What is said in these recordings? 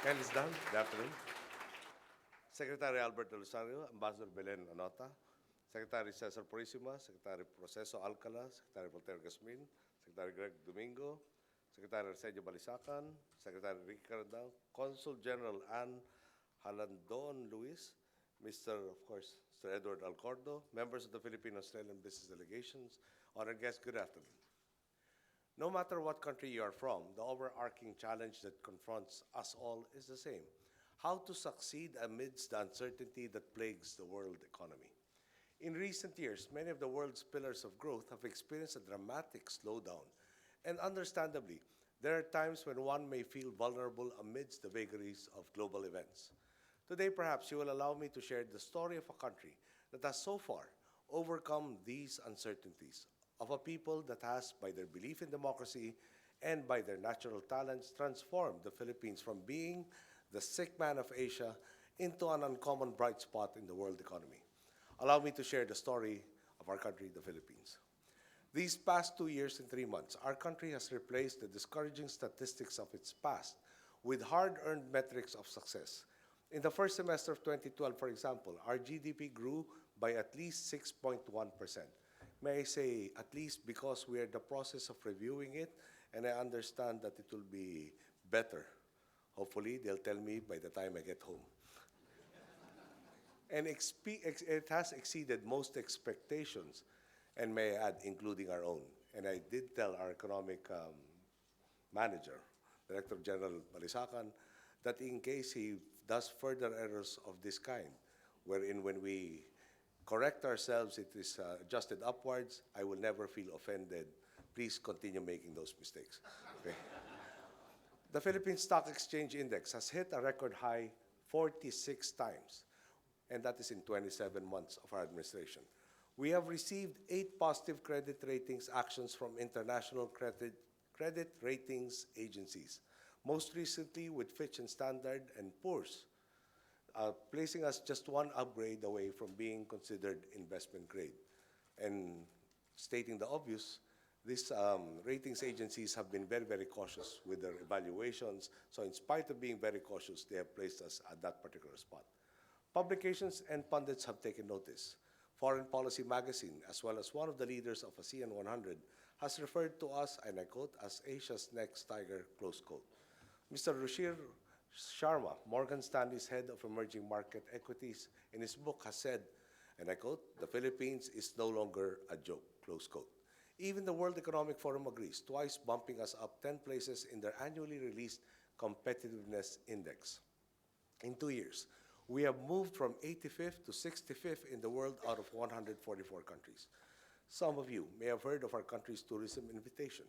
Ken is done. Good afternoon. Secretary Albert De Rosario, Ambassador Belen Anota, Secretary Cesar Purisima, Secretary Proceso Alcala, Secretary Voltaire Gasmin, Secretary Greg Domingo, Secretary Arsenio Balisacan, Secretary Ricky Carandao, Consul General Ann Halandon Luis, of course, Sir Edward Alcordo, members of the Philippine-Australian business delegations, honored guests, good afternoon. No matter what country you are from, the overarching challenge that confronts us all is the same: how to succeed amidst the uncertainty that plagues the world economy. In recent years, many of the world's pillars of growth have experienced a dramatic slowdown, and understandably, there are times when one may feel vulnerable amidst the vagaries of global events. Today, perhaps you will allow me to share the story of a country that has so far overcome these uncertainties, of a people that has, by their belief in democracy and by their natural talents, transformed the Philippines from being the sick man of Asia into an uncommon bright spot in the world economy. Allow me to share the story of our country, the Philippines. These past 2 years and 3 months, our country has replaced the discouraging statistics of its past with hard-earned metrics of success. In the first semester of 2012, for example, our GDP grew by at least 6.1%. May I say at least because we are in the process of reviewing it, and I understand that it will be better. Hopefully, they'll tell me by the time I get home. And it has exceeded most expectations, and may I add, including our own. And I did tell our economic manager, Director General Balisacan, that in case he does further errors of this kind, wherein when we correct ourselves, it is adjusted upwards, I will never feel offended. Please continue making those mistakes. Okay? The Philippine Stock Exchange Index has hit a record high 46 times, and that is in 27 months of our administration. We have received 8 positive credit ratings actions from international credit ratings agencies, most recently with Fitch and Standard and Poor's, placing us just one upgrade away from being considered investment grade. And stating the obvious, these ratings agencies have been very, very cautious with their evaluations. So in spite of being very cautious, they have placed us at that particular spot. Publications and pundits have taken notice. Foreign Policy magazine, as well as one of the leaders of ASEAN 100, has referred to us, and I quote, as Asia's next tiger, close quote. Mr. Rushir Sharma, Morgan Stanley's head of emerging market equities, in his book has said, and I quote, "The Philippines is no longer a joke," close quote. Even the World Economic Forum agrees, twice bumping us up 10 places in their annually released competitiveness index. In 2 years, we have moved from 85th to 65th in the world out of 144 countries. Some of you may have heard of our country's tourism invitation.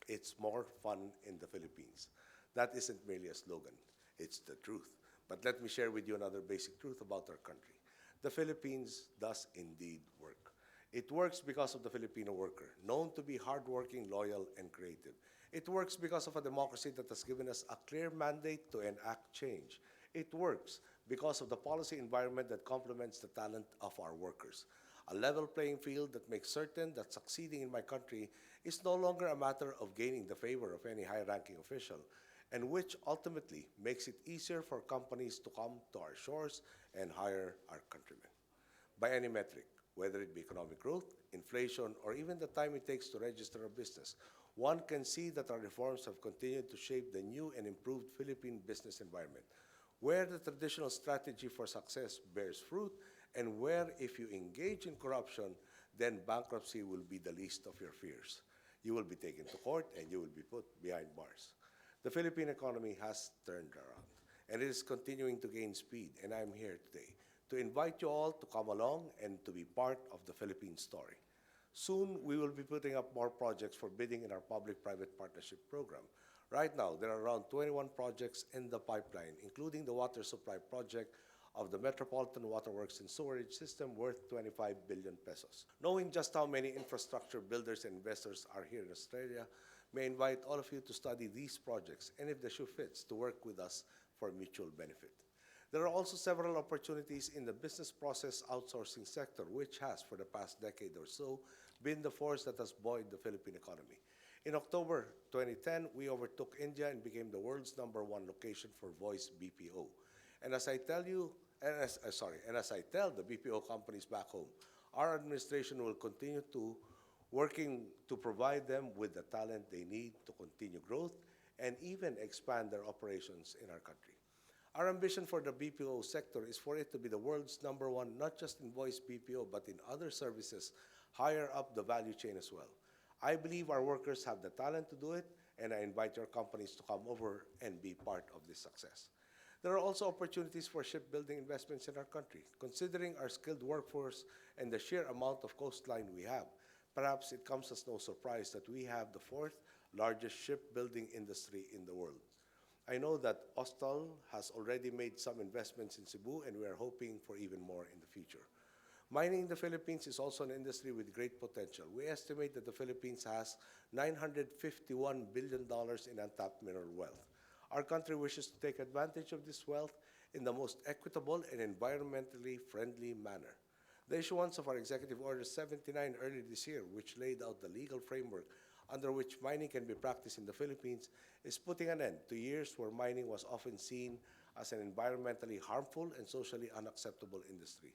It's more fun in the Philippines. That isn't merely a slogan, it's the truth. But let me share with you another basic truth about our country. The Philippines does indeed work. It works because of the Filipino worker, known to be hardworking, loyal, and creative. It works because of a democracy that has given us a clear mandate to enact change. It works because of the policy environment that complements the talent of our workers. A level playing field that makes certain that succeeding in my country is no longer a matter of gaining the favor of any high-ranking official, and which ultimately makes it easier for companies to come to our shores and hire our countrymen. By any metric, whether it be economic growth, inflation, or even the time it takes to register a business, one can see that our reforms have continued to shape the new and improved Philippine business environment, where the traditional strategy for success bears fruit, and where if you engage in corruption, then bankruptcy will be the least of your fears. You will be taken to court and you will be put behind bars. The Philippine economy has turned around, and it is continuing to gain speed, and I'm here today to invite you all to come along and to be part of the Philippine story. Soon, we will be putting up more projects for bidding in our public-private partnership program. Right now, there are around 21 projects in the pipeline, including the water supply project of the Metropolitan Waterworks and Sewerage System worth 25 billion pesos. Knowing just how many infrastructure builders and investors are here in Australia, may I invite all of you to study these projects, and if the shoe fits, to work with us for mutual benefit. There are also several opportunities in the business process outsourcing sector, which has, for the past decade or so, been the force that has buoyed the Philippine economy. In October 2010, we overtook India and became the world's #1 location for voice BPO. And as I tell you, and as I tell the BPO companies back home, our administration will continue to working to provide them with the talent they need to continue growth and even expand their operations in our country. Our ambition for the BPO sector is for it to be the world's #1, not just in voice BPO, but in other services higher up the value chain as well. I believe our workers have the talent to do it, and I invite your companies to come over and be part of this success. There are also opportunities for shipbuilding investments in our country. Considering our skilled workforce and the sheer amount of coastline we have, perhaps it comes as no surprise that we have the fourth largest shipbuilding industry in the world. I know that Ostal has already made some investments in Cebu, and we are hoping for even more in the future. Mining in the Philippines is also an industry with great potential. We estimate that the Philippines has $951 billion in untapped mineral wealth. Our country wishes to take advantage of this wealth in the most equitable and environmentally friendly manner. The issuance of our Executive Order 79 earlier this year, which laid out the legal framework under which mining can be practiced in the Philippines, is putting an end to years where mining was often seen as an environmentally harmful and socially unacceptable industry.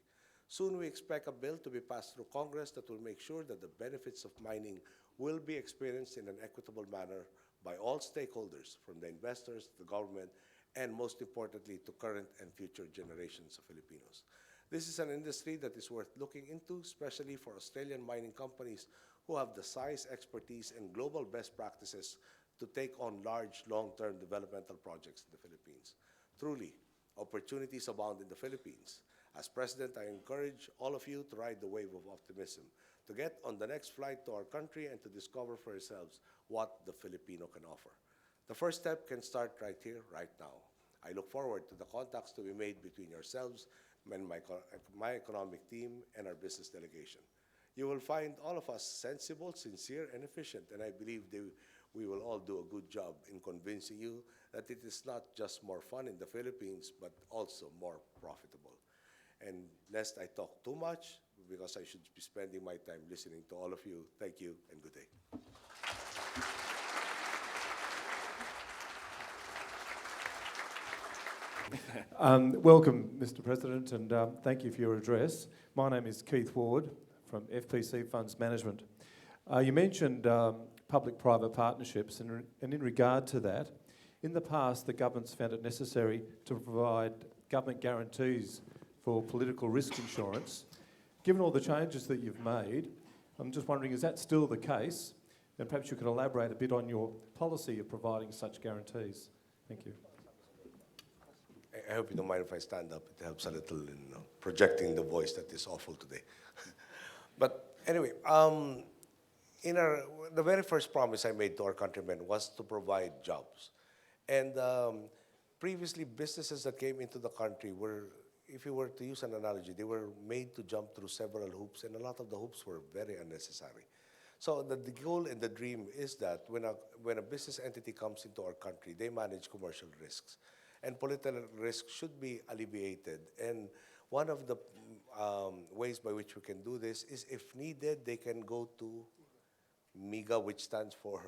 Soon we expect a bill to be passed through Congress that will make sure that the benefits of mining will be experienced in an equitable manner by all stakeholders, from the investors, the government, and most importantly, to current and future generations of Filipinos. This is an industry that is worth looking into, especially for Australian mining companies who have the size, expertise, and global best practices to take on large, long-term developmental projects in the Philippines. Truly, opportunities abound in the Philippines. As President, I encourage all of you to ride the wave of optimism, to get on the next flight to our country and to discover for yourselves what the Filipino can offer. The first step can start right here, right now. I look forward to the contacts to be made between yourselves and my economic team and our business delegation. You will find all of us sensible, sincere, and efficient, and I believe we will all do a good job in convincing you that it is not just more fun in the Philippines, but also more profitable. And lest I talk too much, because I should be spending my time listening to all of you, thank you and good day. Welcome, Mr. President, and thank you for your address. My name is Keith Ward from FPC Funds Management. You mentioned public-private partnerships, and in regard to that, in the past, the government's found it necessary to provide government guarantees for political risk insurance. Given all the changes that you've made, I'm just wondering, is that still the case? And perhaps you could elaborate a bit on your policy of providing such guarantees. Thank you. I hope you don't mind if I stand up. It helps a little in projecting the voice that is awful today. But anyway, the very first promise I made to our countrymen was to provide jobs. And previously, businesses that came into the country were, if you were to use an analogy, they were made to jump through several hoops, and a lot of the hoops were very unnecessary. So the goal and the dream is that when a business entity comes into our country, they manage commercial risks. And political risk should be alleviated. And one of the ways by which we can do this is, if needed, they can go to MIGA, which stands for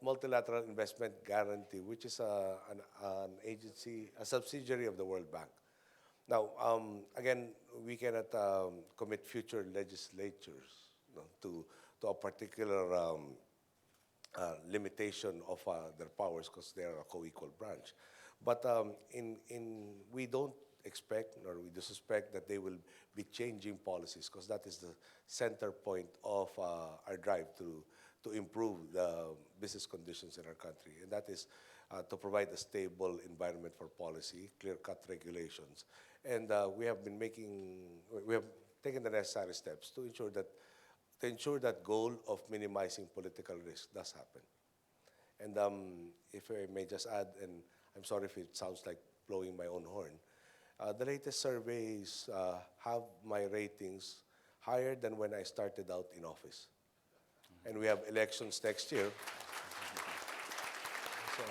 Multilateral Investment Guarantee, which is an agency, a subsidiary of the World Bank. Now, again, we cannot commit future legislatures to a particular limitation of their powers, because they are a co-equal branch. But we don't expect, nor we do suspect, that they will be changing policies, because that is the center point of our drive to improve the business conditions in our country. And that is to provide a stable environment for policy, clear-cut regulations. And we have taken the necessary steps to ensure that goal of minimizing political risk does happen. And if I may just add, and I'm sorry if it sounds like blowing my own horn, the latest surveys have my ratings higher than when I started out in office. And we have elections next year. So,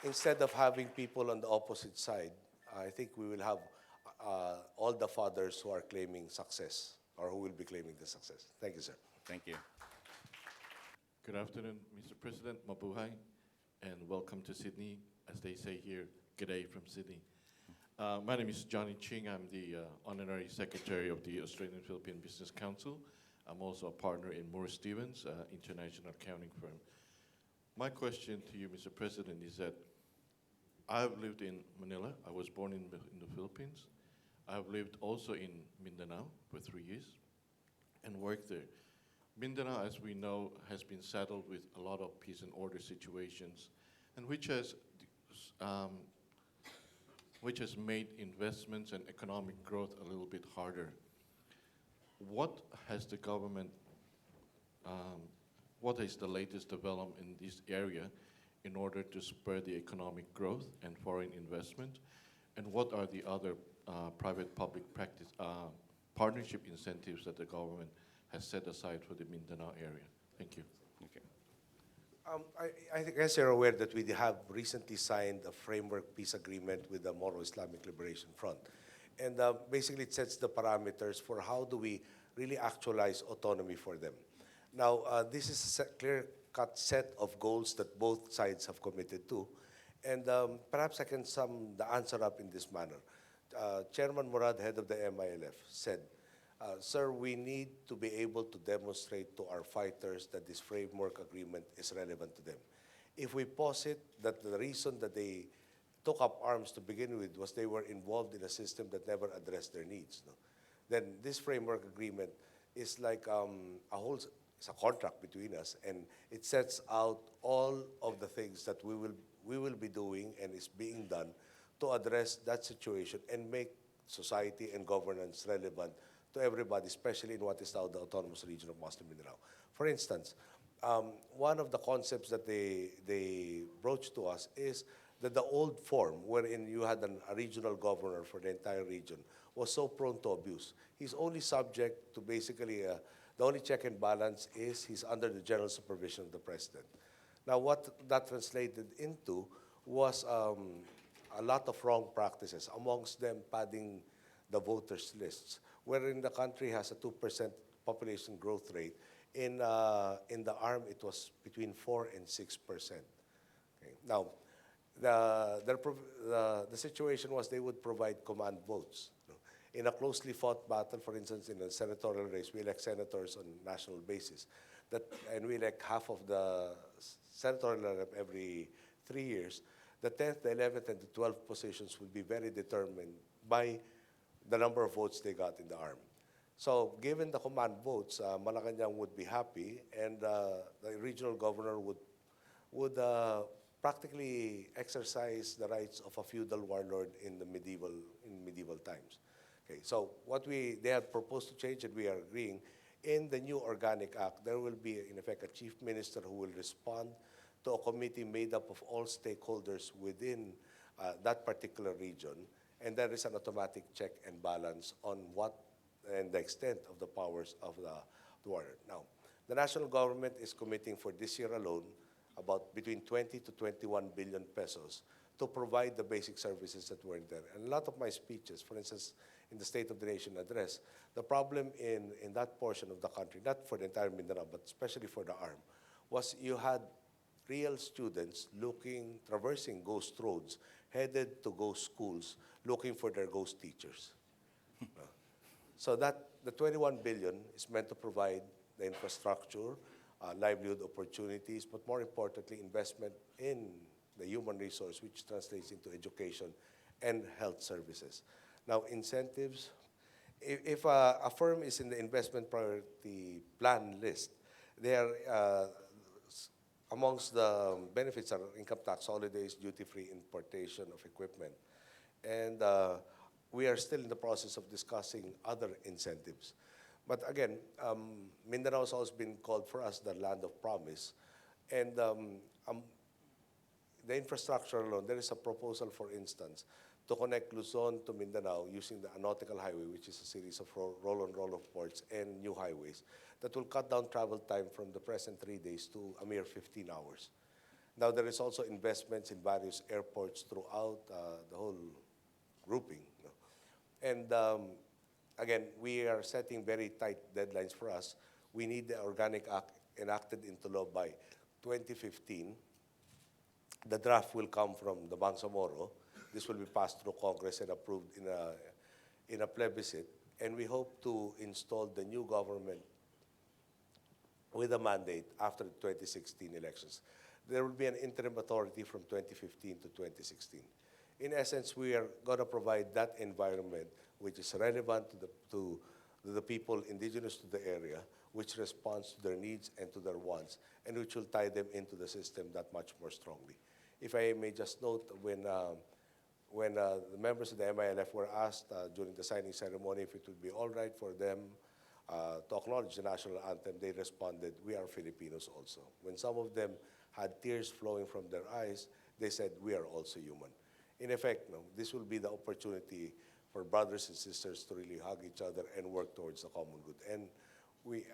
instead of having people on the opposite side, I think we will have all the fathers who are claiming success or who will be claiming the success. Thank you, sir. Thank you. Good afternoon, Mr. President, mabuhay, and welcome to Sydney. As they say here, g'day from Sydney. My name is Johnny Ching. I'm the Honorary Secretary of the Australian Philippine Business Council. I'm also a partner in Moore Stevens, international accounting firm. My question to you, Mr. President, is that I've lived in Manila. I was born in the Philippines. I've lived also in Mindanao for 3 years and worked there. Mindanao, as we know, has been saddled with a lot of peace and order situations, and which has made investments and economic growth a little bit harder. What has the government, what is the latest development in this area in order to spur the economic growth and foreign investment? And what are the other private-public practice partnership incentives that the government has set aside for the Mindanao area? Thank you. Okay. I guess you're aware that we have recently signed a framework peace agreement with the Moro Islamic Liberation Front. And basically it sets the parameters for how do we really actualize autonomy for them. Now, this is a clear-cut set of goals that both sides have committed to. And perhaps I can sum the answer up in this manner. Chairman Murad, head of the MILF, said, sir, we need to be able to demonstrate to our fighters that this framework agreement is relevant to them. If we posit that the reason that they took up arms to begin with was they were involved in a system that never addressed their needs, no? Then this framework agreement is like it's a contract between us, and it sets out all of the things that we will be doing and is being done to address that situation and make society and governance relevant to everybody, especially in what is now the autonomous region of Muslim Mindanao. For instance, one of the concepts that they broached to us is that the old form, wherein you had a regional governor for the entire region, was so prone to abuse. He's only subject to basically, the only check and balance is he's under the general supervision of the president. Now, what that translated into was a lot of wrong practices, amongst them padding the voters' lists, wherein the country has a 2% population growth rate. In the arm, it was between 4 and 6%. Okay. Now, the situation was they would provide command votes. In a closely fought battle, for instance, in a senatorial race, we elect senators on a national basis. And we elect half of the senatorial rep every 3 years. The 10th, the 11th, and the 12th positions will be very determined by the number of votes they got in the arm. So given the command votes, Malacanang would be happy, and the regional governor would practically exercise the rights of a feudal warlord in medieval times. Okay, so they had proposed to change, and we are agreeing, in the new Organic Act, there will be, in effect, a chief minister who will respond to a committee made up of all stakeholders within that particular region, and there is an automatic check and balance on what and the extent of the powers of the warlord. Now, the national government is committing for this year alone about between 20 to 21 billion pesos to provide the basic services that weren't there. And a lot of my speeches, for instance, in the State of the Nation address, the problem in that portion of the country, not for the entire Mindanao, but especially for the ARM, was you had real students traversing ghost roads, headed to ghost schools, looking for their ghost teachers. So that the 21 billion is meant to provide the infrastructure, livelihood opportunities, but more importantly, investment in the human resource, which translates into education and health services. Now, incentives, if a firm is in the investment priority plan list, they are amongst the benefits are income tax holidays, duty-free importation of equipment. And we are still in the process of discussing other incentives. But again, Mindanao has always been called for us the land of promise. And the infrastructure alone, there is a proposal, for instance, to connect Luzon to Mindanao using the nautical highway, which is a series of roll-on-roll of ports and new highways that will cut down travel time from the present 3 days to a mere 15 hours. Now, there is also investments in various airports throughout the whole grouping. And again, we are setting very tight deadlines for us. We need the Organic Act enacted into law by 2015. The draft will come from the Bangsamoro. This will be passed through Congress and approved in a plebiscite. And we hope to install the new government with a mandate after the 2016 elections. There will be an interim authority from 2015 to 2016. In essence, we are going to provide that environment which is relevant to the people indigenous to the area, which responds to their needs and to their wants, and which will tie them into the system that much more strongly. If I may just note, when the members of the MILF were asked during the signing ceremony if it would be all right for them to acknowledge the national anthem, they responded, "We are Filipinos also." When some of them had tears flowing from their eyes, they said, "We are also human." In effect, no, this will be the opportunity for brothers and sisters to really hug each other and work towards the common good. And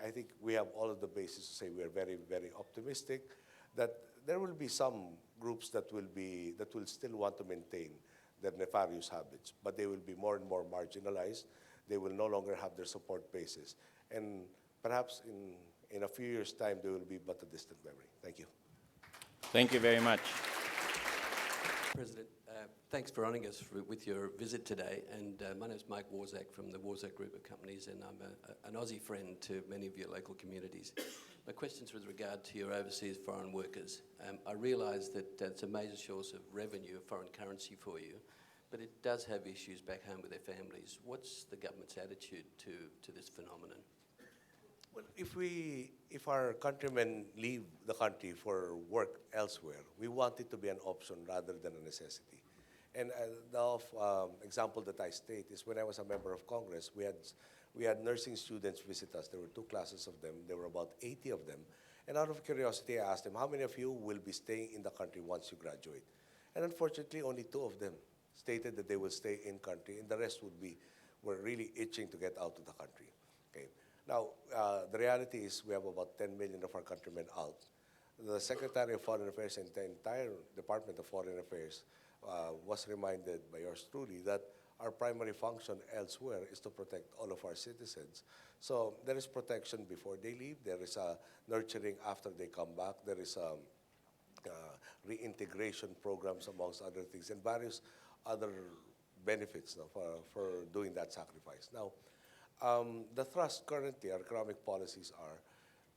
I think we have all of the basis to say we are very, very optimistic that there will be some groups that will still want to maintain their nefarious habits, but they will be more and more marginalized. They will no longer have their support bases. And perhaps in a few years' time, they will be but a distant memory. Thank you. Thank you very much. President, thanks for honouring us with your visit today. And my name is Mike Warzak from the Warzak Group of Companies, and I'm an Aussie friend to many of your local communities. My question's with regard to your overseas foreign workers. I realise that it's a major source of revenue, of foreign currency for you, but it does have issues back home with their families. What's the government's attitude to this phenomenon? Well, if our countrymen leave the country for work elsewhere, we want it to be an option rather than a necessity. And the example that I state is when I was a member of Congress, we had nursing students visit us. There were 2 classes of them. There were about 80 of them. And out of curiosity, I asked them, how many of you will be staying in the country once you graduate? And unfortunately, only 2 of them stated that they will stay in country, and the rest were really itching to get out of the country. Okay. Now, the reality is we have about 10 million of our countrymen out. The Secretary of Foreign Affairs and the entire Department of Foreign Affairs was reminded by yours truly that our primary function elsewhere is to protect all of our citizens. So there is protection before they leave. There is a nurturing after they come back. There is reintegration programs, amongst other things, and various other benefits for doing that sacrifice. Now, the thrust currently, our economic policies are,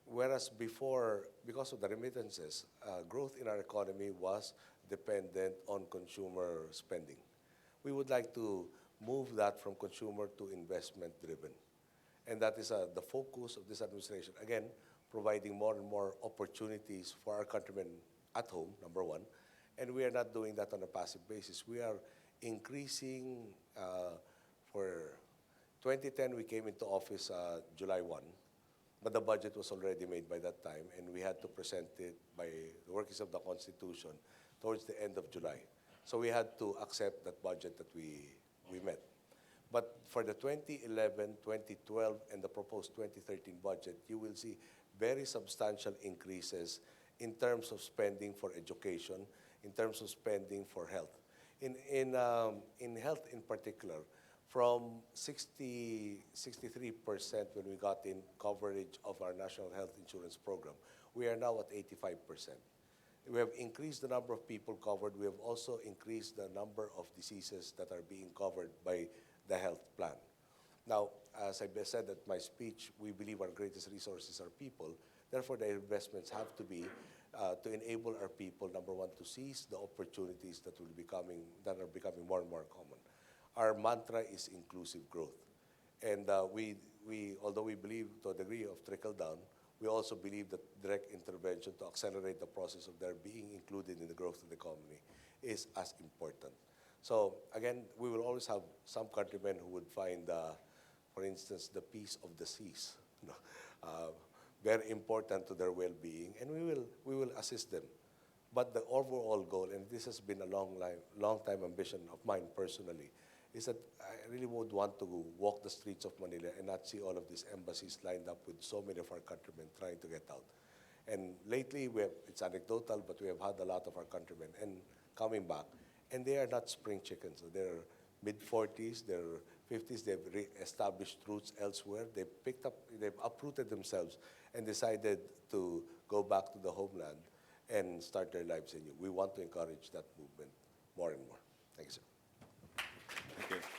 whereas before, because of the remittances, growth in our economy was dependent on consumer spending. We would like to move that from consumer to investment-driven. And that is the focus of this administration. Again, providing more and more opportunities for our countrymen at home, number one. And we are not doing that on a passive basis. We are increasing for 2010, we came into office July 1, but the budget was already made by that time, and we had to present it by the workings of the Constitution towards the end of July. So we had to accept that budget that we met. But for the 2011, 2012, and the proposed 2013 budget, you will see very substantial increases in terms of spending for education, in terms of spending for health. In health in particular, from 63% when we got in coverage of our National Health Insurance Program, we are now at 85%. We have increased the number of people covered. We have also increased the number of diseases that are being covered by the health plan. Now, as I said at my speech, we believe our greatest resources are people. Therefore, the investments have to be to enable our people, number one, to seize the opportunities that are becoming more and more common. Our mantra is inclusive growth. And although we believe to a degree of trickle down, we also believe that direct intervention to accelerate the process of their being included in the growth of the economy is as important. So again, we will always have some countrymen who would find, for instance, the peace of the seas very important to their well-being, and we will assist them. But the overall goal, and this has been a long time ambition of mine personally, is that I really would want to walk the streets of Manila and not see all of these embassies lined up with so many of our countrymen trying to get out. And lately, it's anecdotal, but we have had a lot of our countrymen coming back, and they are not spring chickens. They're mid-40s, their 50s, they've established roots elsewhere. They've uprooted themselves and decided to go back to the homeland and start their lives anew. We want to encourage that movement more and more. Thank you, sir. Thank you.